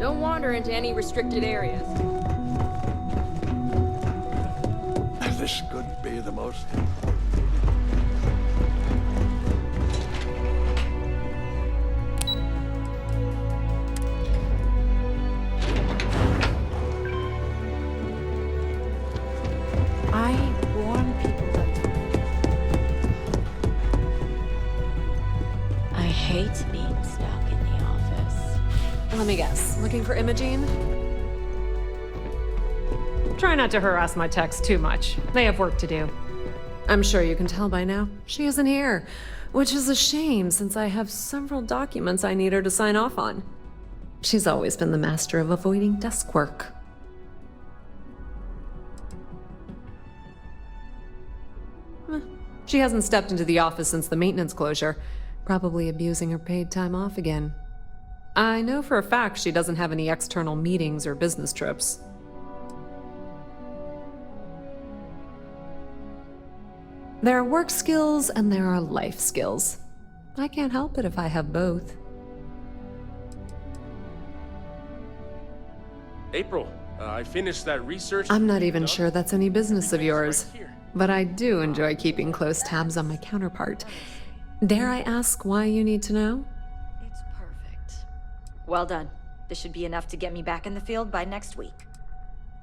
Don't wander into any restricted areas. This could be the most... I warn people that I hate being stuck in the office. Let me guess. Looking for Imogene? Try not to harass my techs too much. They have work to do. I'm sure you can tell by now. She isn't here, which is a shame since I have several documents I need her to sign off on. She's always been the master of avoiding desk work. She hasn't stepped into the office since the maintenance closure, probably abusing her paid time off again. I know for a fact she doesn't have any external meetings or business trips. There are work skills and there are life skills. I can't help it if I have both. April, I finished that research. I'm not even sure that's any business of yours, but I do enjoy keeping close tabs on my counterpart. Dare I ask why you need to know? It's perfect. Well done. This should be enough to get me back in the field by next week.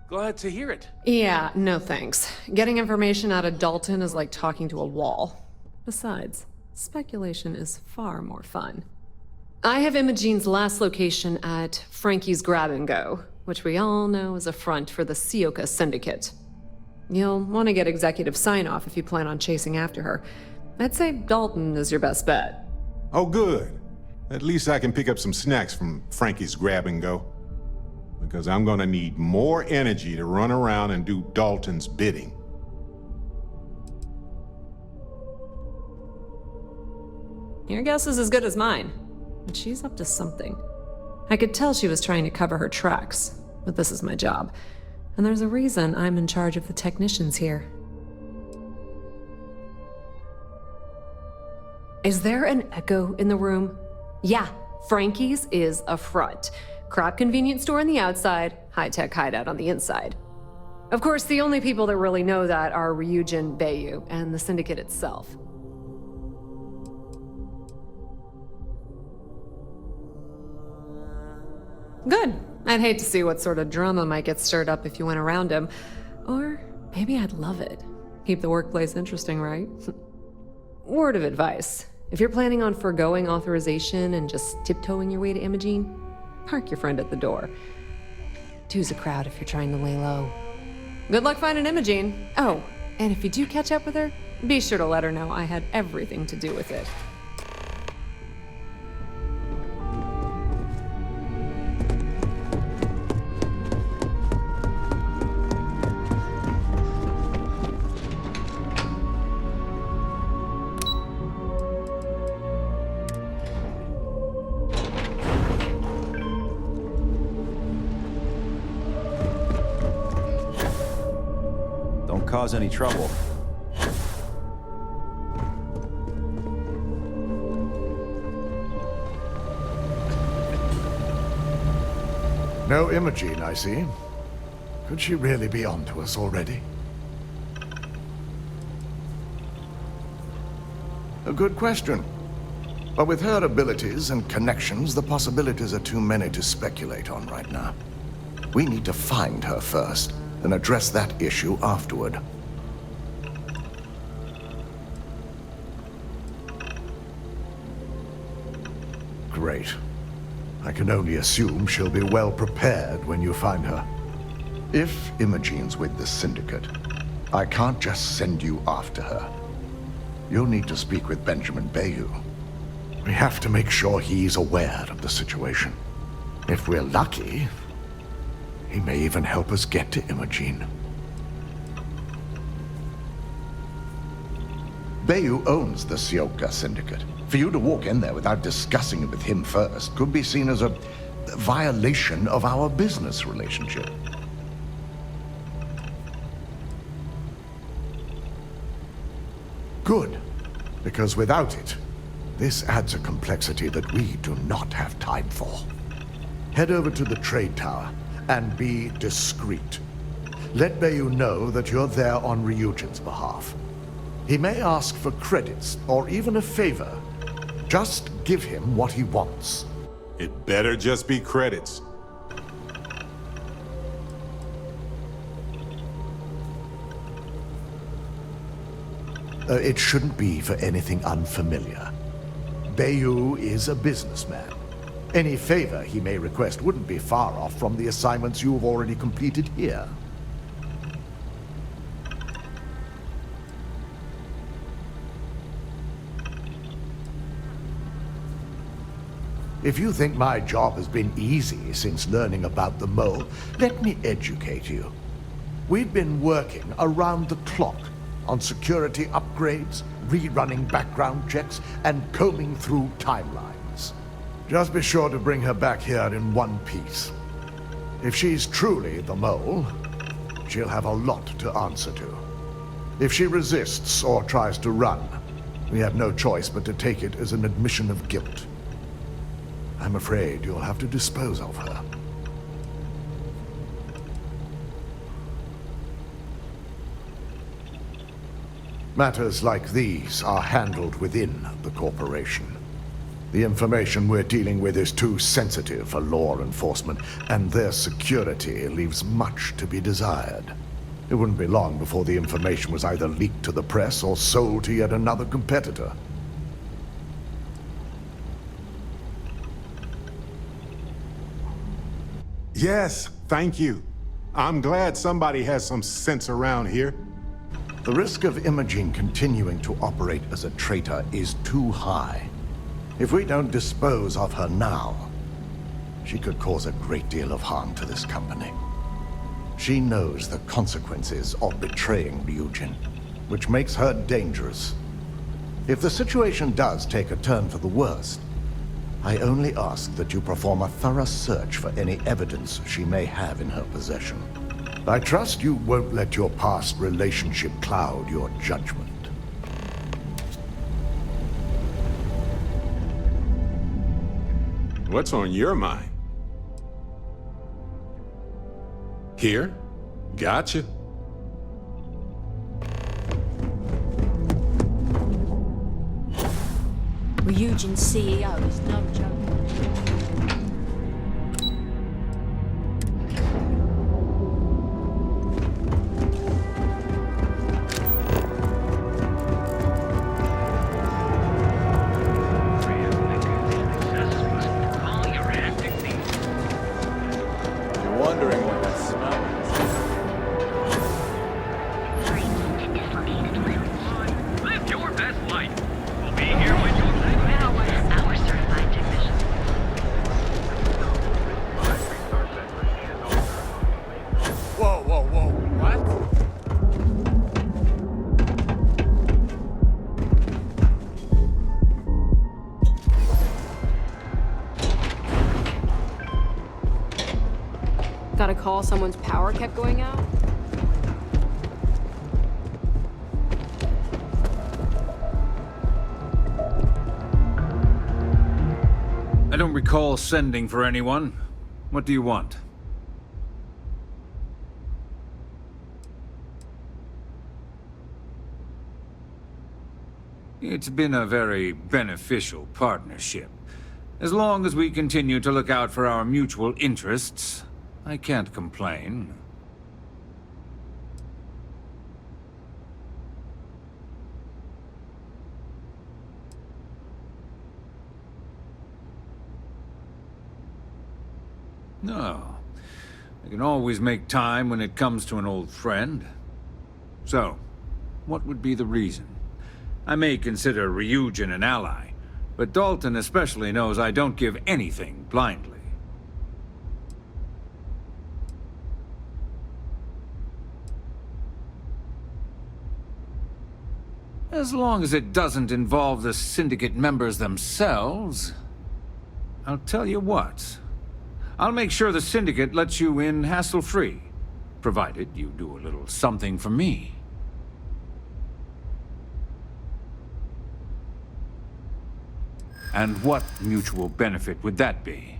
Glad to hear it. Yeah, no thanks. Getting information out of Dalton is like talking to a wall. Besides, speculation is far more fun. I have Imogene's last location at Frankie's Grab and Go, which we all know is a front for the Seokguh Syndicate. You'll want to get executive sign-off if you plan on chasing after her. I'd say Dalton is your best bet. Oh, good. At least I can pick up some snacks from Frankie's Grab and Go. Because I'm gonna need more energy to run around and do Dalton's bidding. Your guess is as good as mine, but she's up to something. I could tell she was trying to cover her tracks, but this is my job, and there's a reason I'm in charge of the technicians here. Is there an echo in the room? Yeah, Frankie's is a front. Crap convenience store on the outside, high-tech hideout on the inside. Of course, the only people that really know that are Ryujin Bayu and the Syndicate itself. Good. I'd hate to see what sort of drama might get stirred up if you went around him. Or maybe I'd love it. Keep the workplace interesting, right? Word of advice. If you're planning on foregoing authorization and just tiptoeing your way to Imogene, park your friend at the door. Two's a crowd if you're trying to lay low. Good luck finding Imogene. Oh, and if you do catch up with her, be sure to let her know I had everything to do with it. Cause any trouble. No Imogene, I see. Could she really be onto us already? A good question. But with her abilities and connections, the possibilities are too many to speculate on right now. We need to find her first, then address that issue afterward. Great. I can only assume she'll be well prepared when you find her. If Imogene's with the Syndicate, I can't just send you after her. You'll need to speak with Benjamin Bayu. We have to make sure he's aware of the situation. If we're lucky, he may even help us get to Imogene. Bayu owns the Seokguh Syndicate. For you to walk in there without discussing it with him first could be seen as a violation of our business relationship. Good, because without it, this adds a complexity that we do not have time for. Head over to the trade tower and be discreet. Let Bayu know that you're there on Ryujin's behalf. He may ask for credits or even a favor. Just give him what he wants. It better just be credits. It shouldn't be for anything unfamiliar. Bayu is a businessman. Any favor he may request wouldn't be far off from the assignments you've already completed here. If you think my job has been easy since learning about the mole, let me educate you. We've been working around the clock on security upgrades, rerunning background checks, and combing through timelines. Just be sure to bring her back here in one piece. If she's truly the mole, she'll have a lot to answer to. If she resists or tries to run, we have no choice but to take it as an admission of guilt. I'm afraid you'll have to dispose of her. Matters like these are handled within the corporation. The information we're dealing with is too sensitive for law enforcement, and their security leaves much to be desired. It wouldn't be long before the information was either leaked to the press or sold to yet another competitor. Yes, thank you. I'm glad somebody has some sense around here. The risk of Imogene continuing to operate as a traitor is too high. If we don't dispose of her now, she could cause a great deal of harm to this company. She knows the consequences of betraying Ryujin, which makes her dangerous. If the situation does take a turn for the worst, I only ask that you perform a thorough search for any evidence she may have in her possession. I trust you won't let your past relationship cloud your judgment. What's on your mind? Here? Gotcha. Ryujin CEO is no joke. Got a call someone's power kept going out? I don't recall sending for anyone. What do you want? It's been a very beneficial partnership. As long as we continue to look out for our mutual interests, I can't complain. No. I can always make time when it comes to an old friend. So, what would be the reason? I may consider Ryujin an ally, but Dalton especially knows I don't give anything blindly. As long as it doesn't involve the Syndicate members themselves, I'll tell you what. I'll make sure the Syndicate lets you in hassle-free, provided you do a little something for me. And what mutual benefit would that be?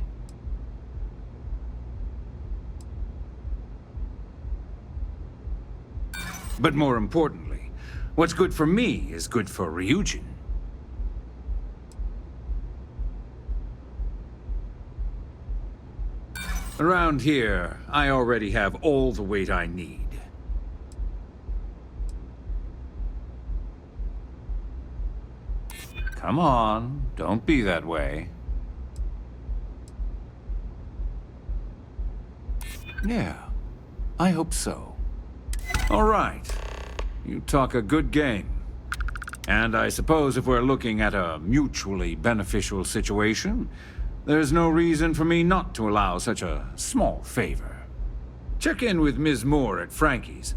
But more importantly, what's good for me is good for Ryujin. Around here, I already have all the weight I need. Come on, don't be that way. Yeah, I hope so. All right, you talk a good game. And I suppose if we're looking at a mutually beneficial situation, there's no reason for me not to allow such a small favor. Check in with Ms. Moore at Frankie's.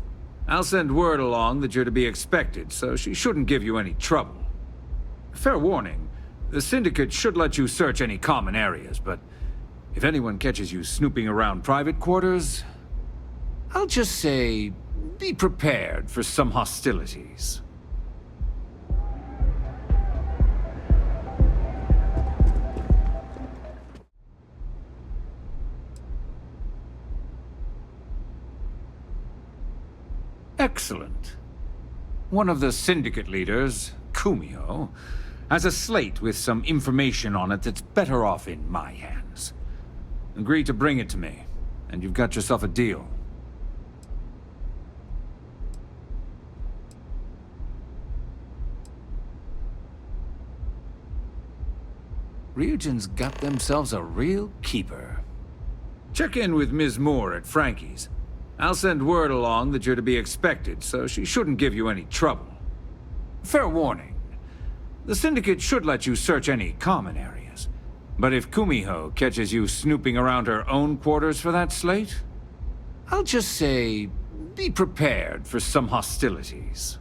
I'll send word along that you're to be expected, so she shouldn't give you any trouble. Fair warning, the Syndicate should let you search any common areas, but if anyone catches you snooping around private quarters, I'll just say, be prepared for some hostilities. Excellent. One of the Syndicate leaders, Kumiho, has a slate with some information on it that's better off in my hands. Agree to bring it to me, and you've got yourself a deal. Ryujin's got themselves a real keeper. Check in with Ms. Moore at Frankie's. I'll send word along that you're to be expected, so she shouldn't give you any trouble. Fair warning, the Syndicate should let you search any common areas. But if Kumiho catches you snooping around her own quarters for that slate, I'll just say, be prepared for some hostilities.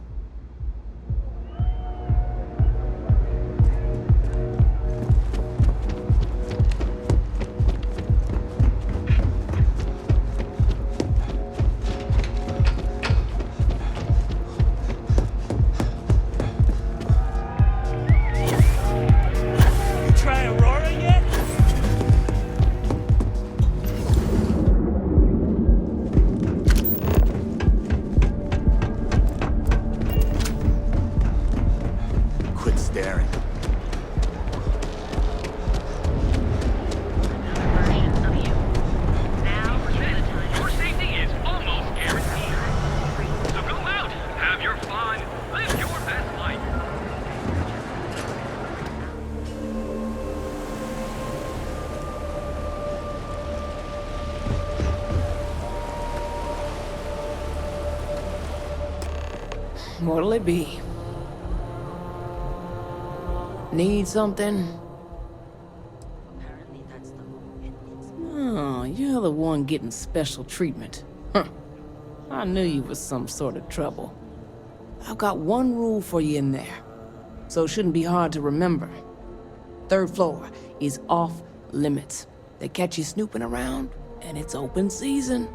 What'll it be? Need something? Apparently that's the moment. Oh, you're the one getting special treatment. Huh. I knew you was some sort of trouble. I've got one rule for you in there, so it shouldn't be hard to remember. Third floor is off limits. They catch you snooping around, and it's open season.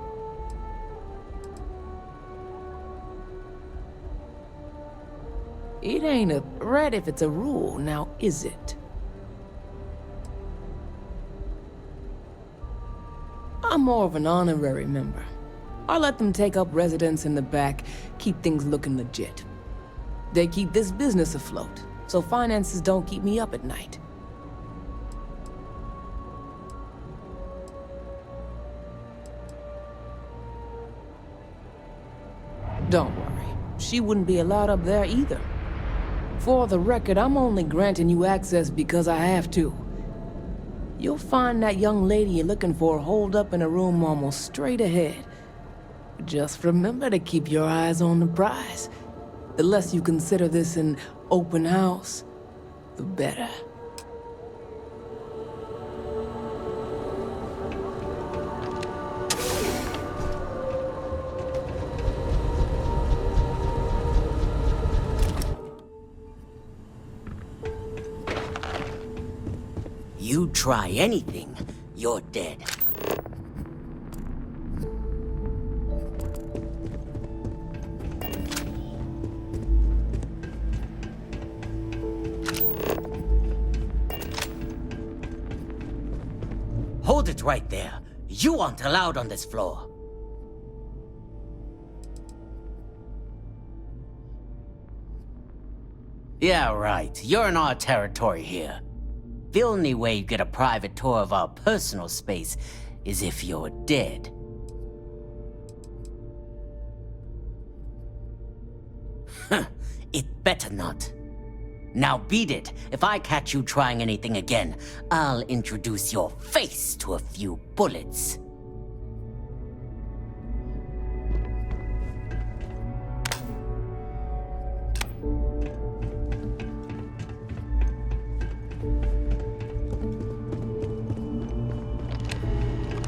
It ain't a threat if it's a rule, now is it? I'm more of an honorary member. I let them take up residence in the back, keep things looking legit. They keep this business afloat, so finances don't keep me up at night. Don't worry, she wouldn't be allowed up there either. For the record, I'm only granting you access because I have to. You'll find that young lady you're looking for holed up in a room almost straight ahead. Just remember to keep your eyes on the prize. The less you consider this an open house, the better. You try anything, you're dead. Hold it right there. You aren't allowed on this floor. Yeah, right. You're in our territory here. The only way you get a private tour of our personal space is if you're dead. It better not. Now beat it. If I catch you trying anything again, I'll introduce your face to a few bullets.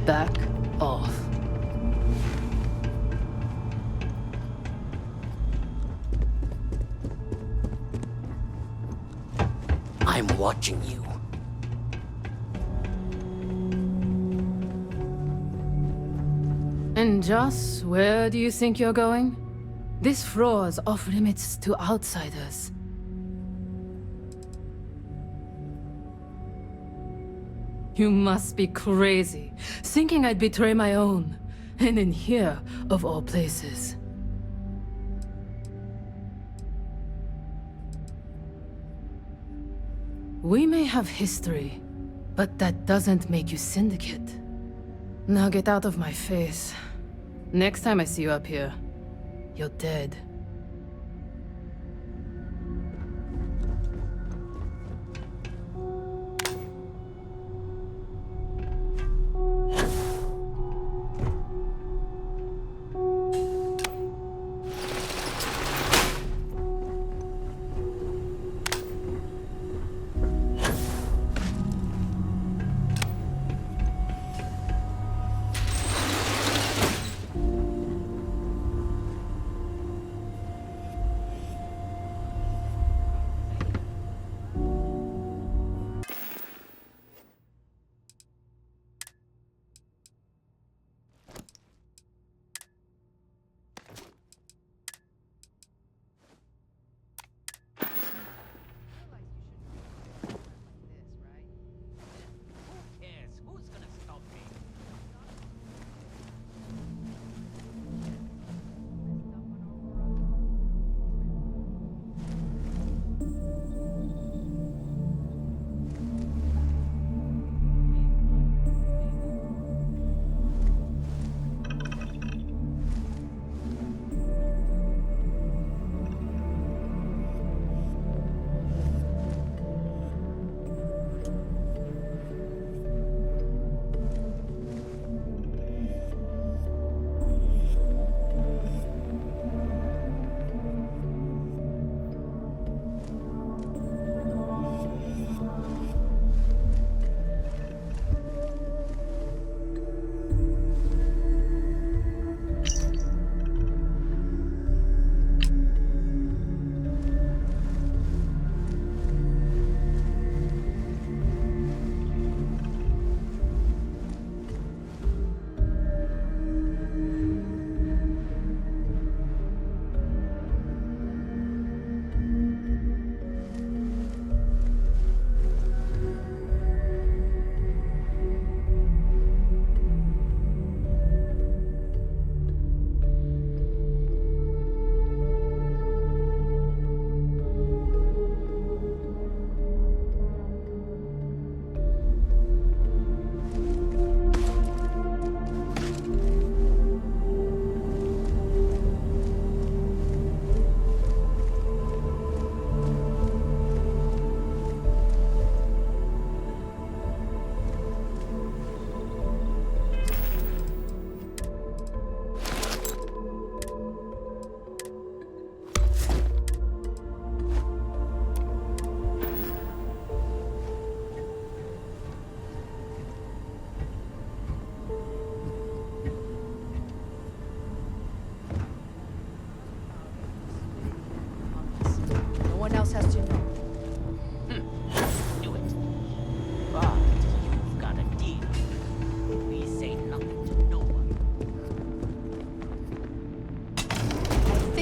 Back off. I'm watching you. And just where do you think you're going? This floor is off limits to outsiders. You must be crazy, thinking I'd betray my own. And in here, of all places. We may have history, but that doesn't make you Syndicate. Now get out of my face. Next time I see you up here, you're dead.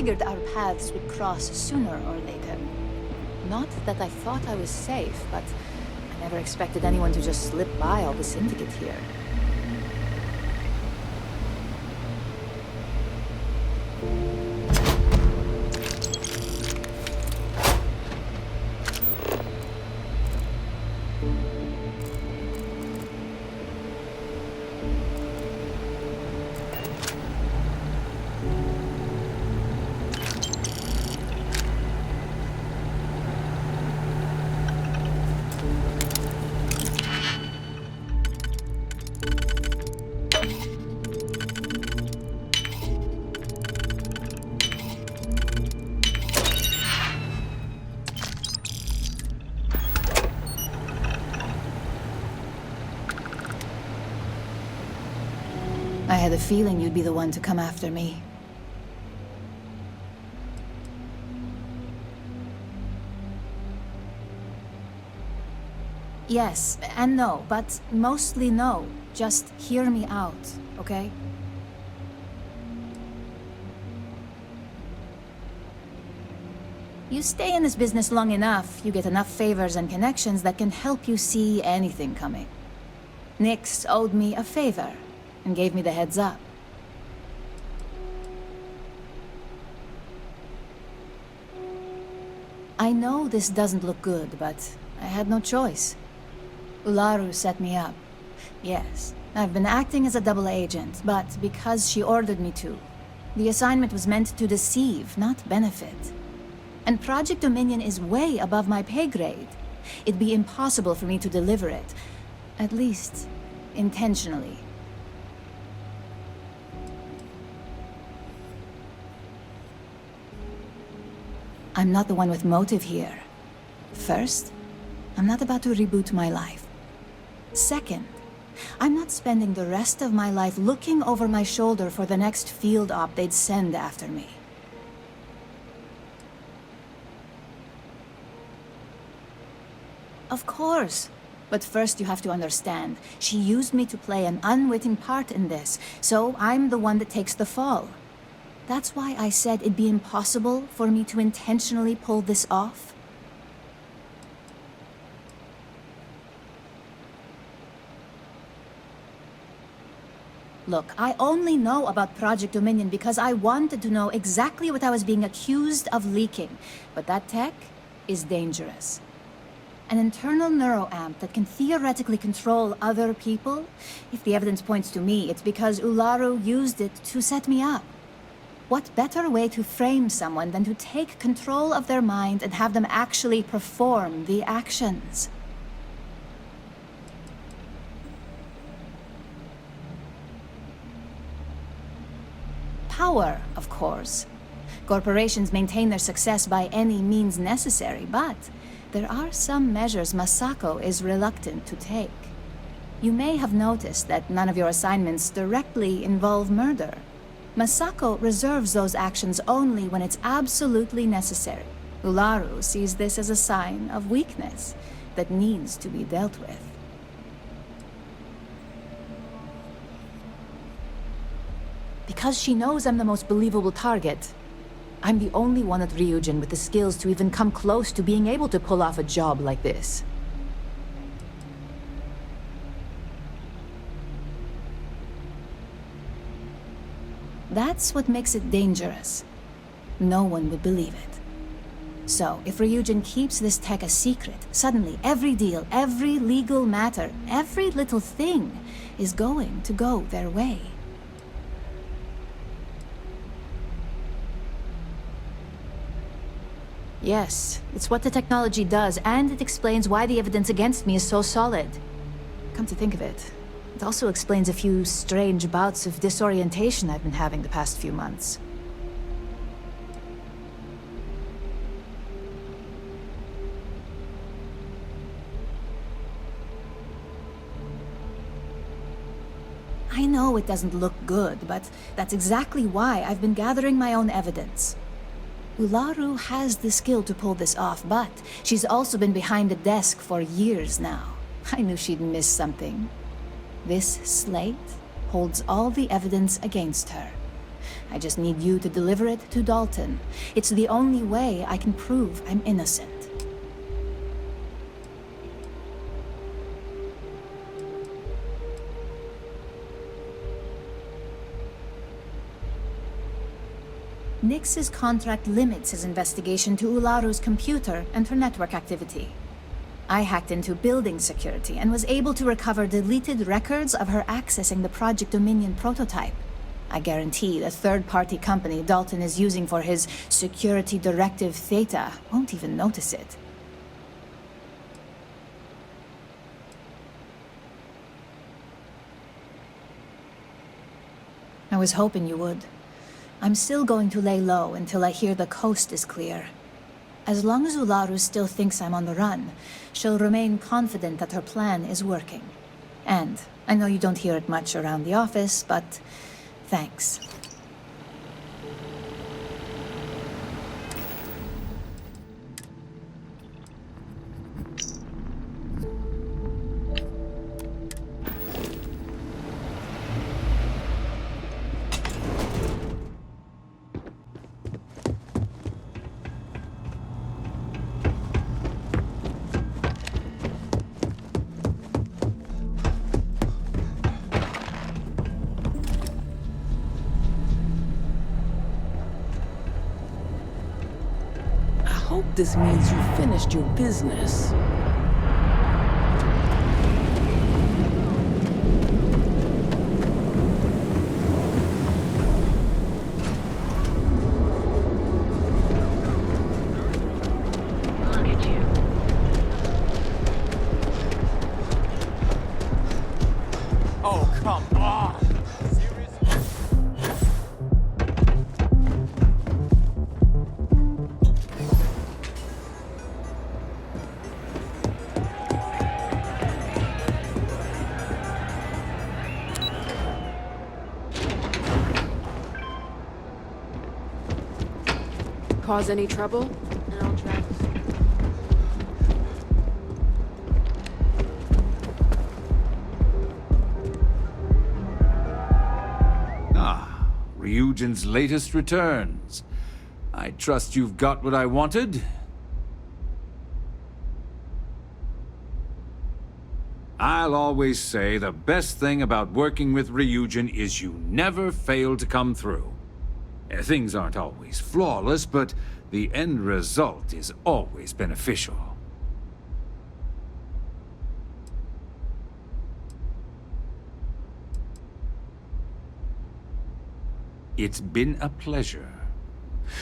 figured our paths would cross sooner or later. Not that I thought I was safe, but I never expected anyone to just slip by all the Syndicate here. I had a feeling you'd be the one to come after me. Yes and no, but mostly no. Just hear me out, okay? You stay in this business long enough, you get enough favors and connections that can help you see anything coming. Nyx owed me a favor and gave me the heads up. I know this doesn't look good, but I had no choice. Ularu set me up. Yes, I've been acting as a double agent, but because she ordered me to. The assignment was meant to deceive, not benefit. And Project Dominion is way above my pay grade. It'd be impossible for me to deliver it. At least, intentionally. I'm not the one with motive here. First, I'm not about to reboot my life. Second, I'm not spending the rest of my life looking over my shoulder for the next field op they'd send after me. Of course. But first you have to understand, she used me to play an unwitting part in this, so I'm the one that takes the fall. That's why I said it'd be impossible for me to intentionally pull this off. Look, I only know about Project Dominion because I wanted to know exactly what I was being accused of leaking. But that tech is dangerous. An internal neuroamp that can theoretically control other people? If the evidence points to me, it's because Ularu used it to set me up. What better way to frame someone than to take control of their mind and have them actually perform the actions? Power, of course. Corporations maintain their success by any means necessary, but there are some measures Masako is reluctant to take. You may have noticed that none of your assignments directly involve murder. Masako reserves those actions only when it's absolutely necessary. Ularu sees this as a sign of weakness that needs to be dealt with. Because she knows I'm the most believable target. I'm the only one at Ryujin with the skills to even come close to being able to pull off a job like this. That's what makes it dangerous. No one would believe it. So, if Ryujin keeps this tech a secret, suddenly every deal, every legal matter, every little thing is going to go their way. Yes, it's what the technology does, and it explains why the evidence against me is so solid. Come to think of it, it also explains a few strange bouts of disorientation I've been having the past few months. I know it doesn't look good, but that's exactly why I've been gathering my own evidence. Ularu has the skill to pull this off, but she's also been behind the desk for years now. I knew she'd miss something. This Slate holds all the evidence against her. I just need you to deliver it to Dalton. It's the only way I can prove I'm innocent. Nyx's contract limits his investigation to Ularu's computer and her network activity. I hacked into building security and was able to recover deleted records of her accessing the Project Dominion prototype. I guarantee the third-party company Dalton is using for his security directive theta won't even notice it. I was hoping you would. I'm still going to lay low until I hear the coast is clear. As long as Ularu still thinks I'm on the run, she'll remain confident that her plan is working. And I know you don't hear it much around the office, but thanks. This means you finished your business. Look at you. Oh, come on! Cause any trouble, and I'll try. Ah, Ryujin's latest returns. I trust you've got what I wanted? I'll always say the best thing about working with Ryujin is you never fail to come through. Things aren't always flawless, but the end result is always beneficial. It's been a pleasure.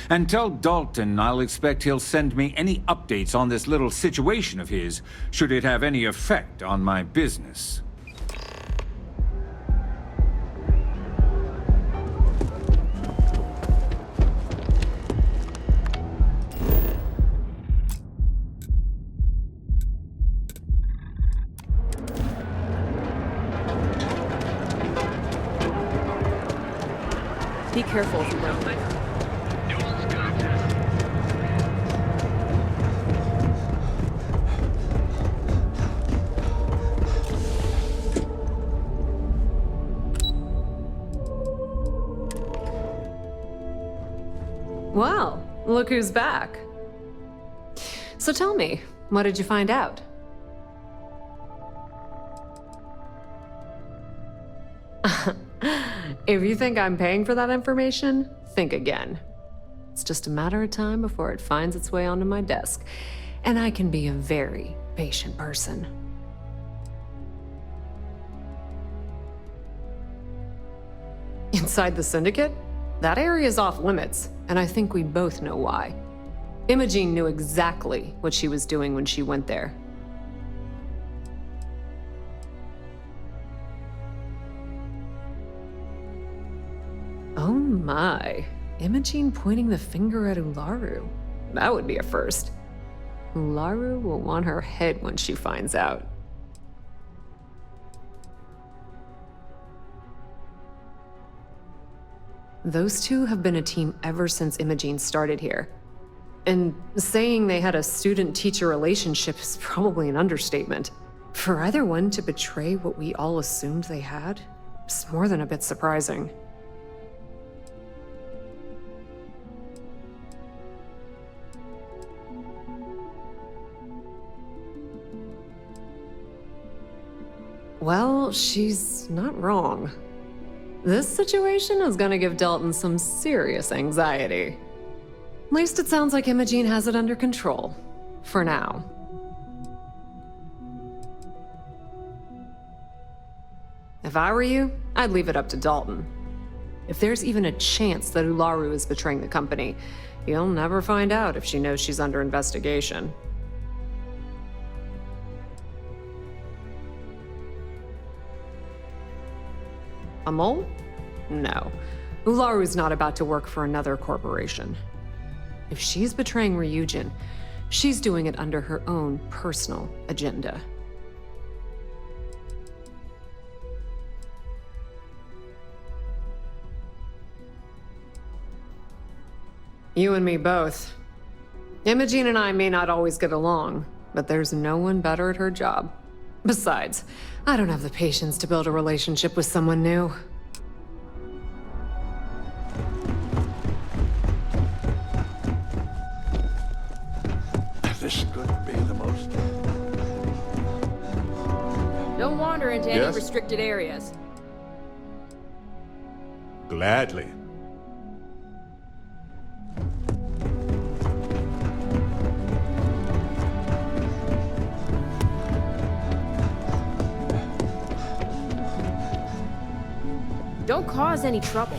And tell Dalton I'll expect he'll send me any updates on this little situation of his, should it have any effect on my business. Be careful if you run. Well, look who's back. So tell me, what did you find out? If you think I'm paying for that information, think again. It's just a matter of time before it finds its way onto my desk, and I can be a very patient person. Inside the Syndicate? That area's off limits, and I think we both know why. Imogene knew exactly what she was doing when she went there. Oh my. Imogene pointing the finger at Ularu. That would be a first. Ularu will want her head when she finds out. Those two have been a team ever since Imogene started here. And saying they had a student-teacher relationship is probably an understatement. For either one to betray what we all assumed they had, is more than a bit surprising. Well, she's not wrong. This situation is gonna give Dalton some serious anxiety. At least it sounds like Imogene has it under control. For now. If I were you, I'd leave it up to Dalton. If there's even a chance that Ularu is betraying the company, you'll never find out if she knows she's under investigation. A mole? No. Ularu's not about to work for another corporation. If she's betraying Ryujin, she's doing it under her own personal agenda. You and me both. Imogene and I may not always get along, but there's no one better at her job. Besides, I don't have the patience to build a relationship with someone new. This could be the most... Don't wander into Yes? any restricted areas. Gladly. Don't cause any trouble.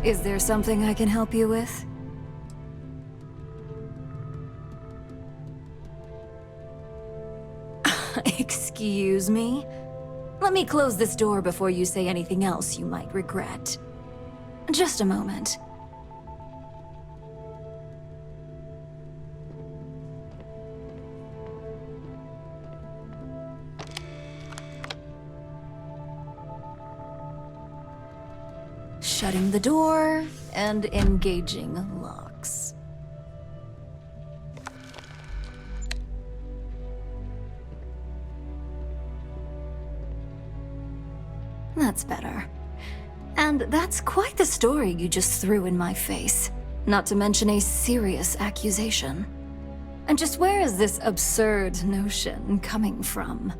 Is there something I can help you with? Excuse me? Let me close this door before you say anything else you might regret. Just a moment. Shutting the door and engaging locks. That's better. And that's quite the story you just threw in my face. Not to mention a serious accusation. And just where is this absurd notion coming from?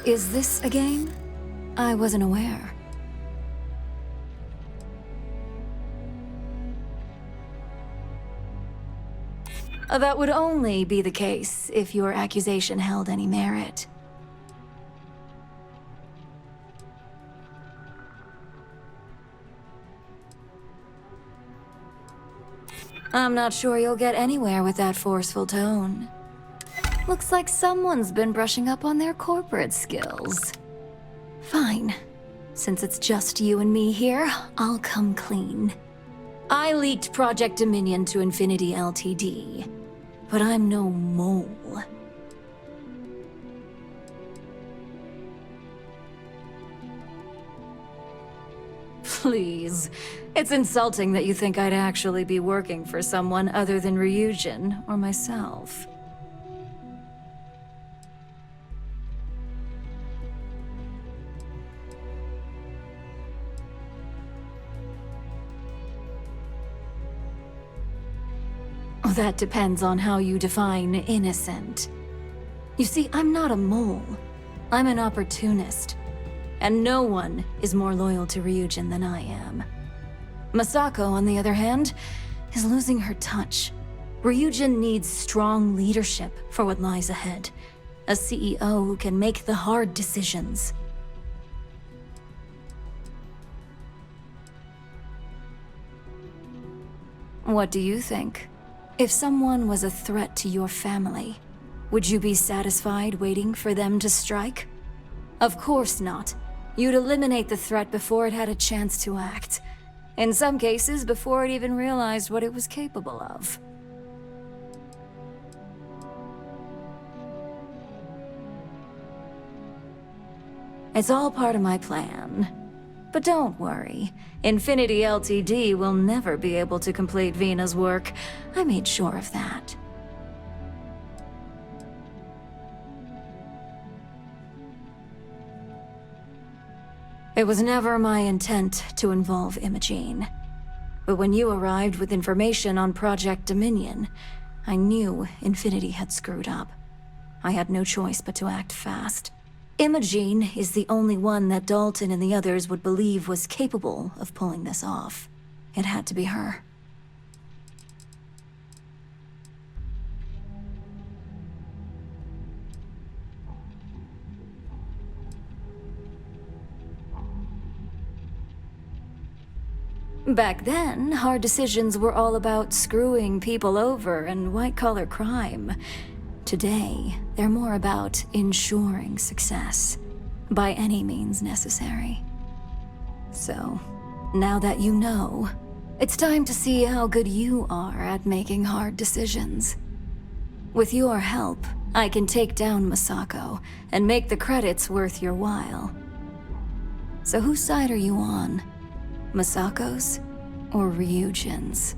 Is this a game? I wasn't aware. That would only be the case if your accusation held any merit. I'm not sure you'll get anywhere with that forceful tone. Looks like someone's been brushing up on their corporate skills. Fine. Since it's just you and me here, I'll come clean. I leaked Project Dominion to Infinity Ltd. But I'm no mole. Please. It's insulting that you think I'd actually be working for someone other than Ryujin or myself. That depends on how you define innocent. You see, I'm not a mole. I'm an opportunist. And no one is more loyal to Ryujin than I am. Masako, on the other hand, is losing her touch. Ryujin needs strong leadership for what lies ahead. A CEO who can make the hard decisions. What do you think? If someone was a threat to your family, would you be satisfied waiting for them to strike? Of course not. You'd eliminate the threat before it had a chance to act. In some cases, before it even realized what it was capable of. It's all part of my plan. But don't worry, Infinity Ltd will never be able to complete Vina's work. I made sure of that. It was never my intent to involve Imogene. But when you arrived with information on Project Dominion, I knew Infinity had screwed up. I had no choice but to act fast. Imogene is the only one that Dalton and the others would believe was capable of pulling this off. It had to be her. Back then, hard decisions were all about screwing people over and white-collar crime. Today, they're more about ensuring success, by any means necessary. So, now that you know, it's time to see how good you are at making hard decisions. With your help, I can take down Masako and make the credits worth your while. So whose side are you on? Masako's or Ryujin's?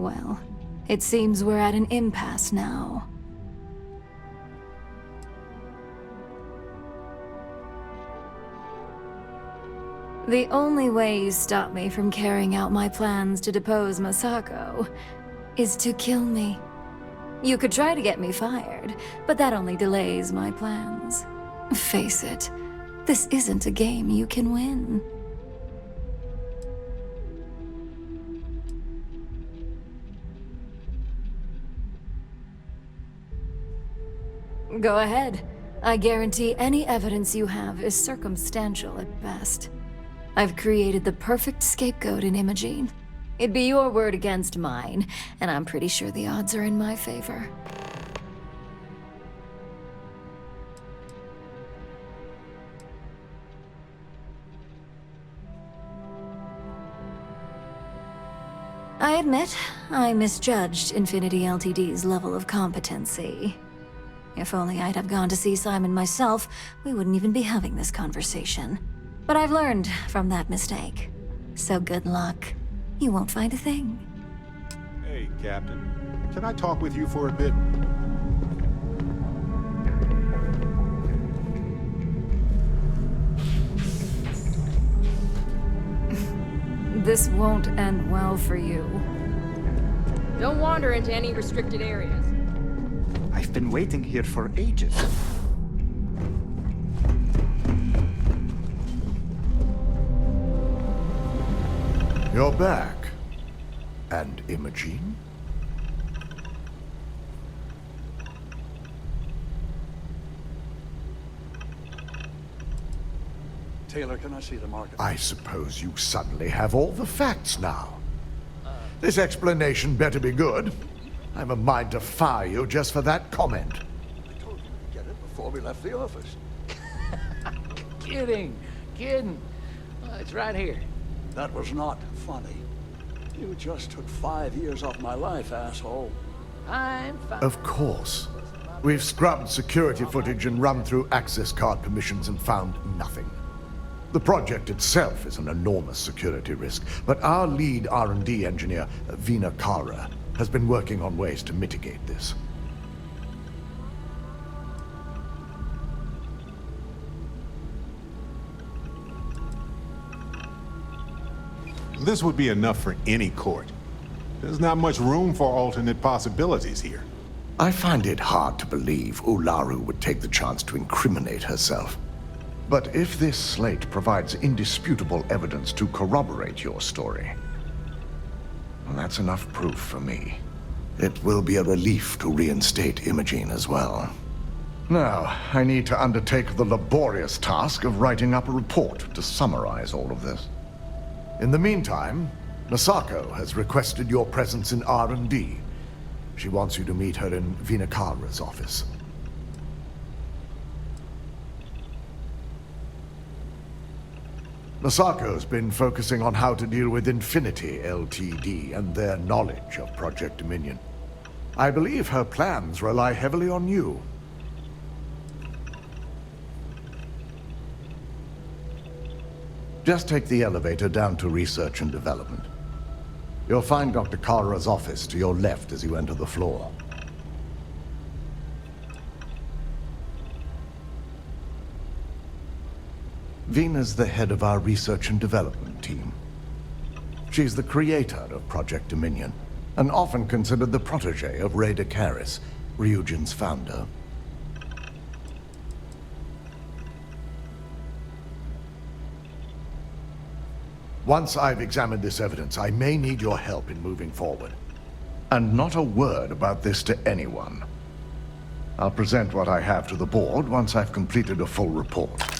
Well, it seems we're at an impasse now. The only way you stop me from carrying out my plans to depose Masako is to kill me. You could try to get me fired, but that only delays my plans. Face it, this isn't a game you can win. Go ahead. I guarantee any evidence you have is circumstantial at best. I've created the perfect scapegoat in Imogene. It'd be your word against mine, and I'm pretty sure the odds are in my favor. I admit, I misjudged Infinity Ltd's level of competency. If only I'd have gone to see Simon myself, we wouldn't even be having this conversation. But I've learned from that mistake. So good luck. You won't find a thing. Hey, Captain. Can I talk with you for a bit? This won't end well for you. Don't wander into any restricted areas. I've been waiting here for ages. You're back. And Imogene? Taylor, can I see the market? I suppose you suddenly have all the facts now. This explanation better be good. I have a mind to fire you just for that comment. I told you to get it before we left the office. Kidding. It's right here. That was not funny. You just took 5 years off my life, asshole. I'm fine. Of course. We've scrubbed security footage and run through access card permissions and found nothing. The project itself is an enormous security risk, but our lead R&D engineer, Vina Kara, has been working on ways to mitigate this. This would be enough for any court. There's not much room for alternate possibilities here. I find it hard to believe Ularu would take the chance to incriminate herself. But if this slate provides indisputable evidence to corroborate your story, well, that's enough proof for me. It will be a relief to reinstate Imogene as well. Now, I need to undertake the laborious task of writing up a report to summarize all of this. In the meantime, Masako has requested your presence in R&D. She wants you to meet her in Vinakara's office. Masako's been focusing on how to deal with Infinity Ltd. And their knowledge of Project Dominion. I believe her plans rely heavily on you. Just take the elevator down to Research and Development. You'll find Dr. Kara's office to your left as you enter the floor. Vina's the head of our Research and Development team. She's the creator of Project Dominion, and often considered the protege of Ray DeCaris, Ryujin's founder. Once I've examined this evidence, I may need your help in moving forward. And not a word about this to anyone. I'll present what I have to the board once I've completed a full report.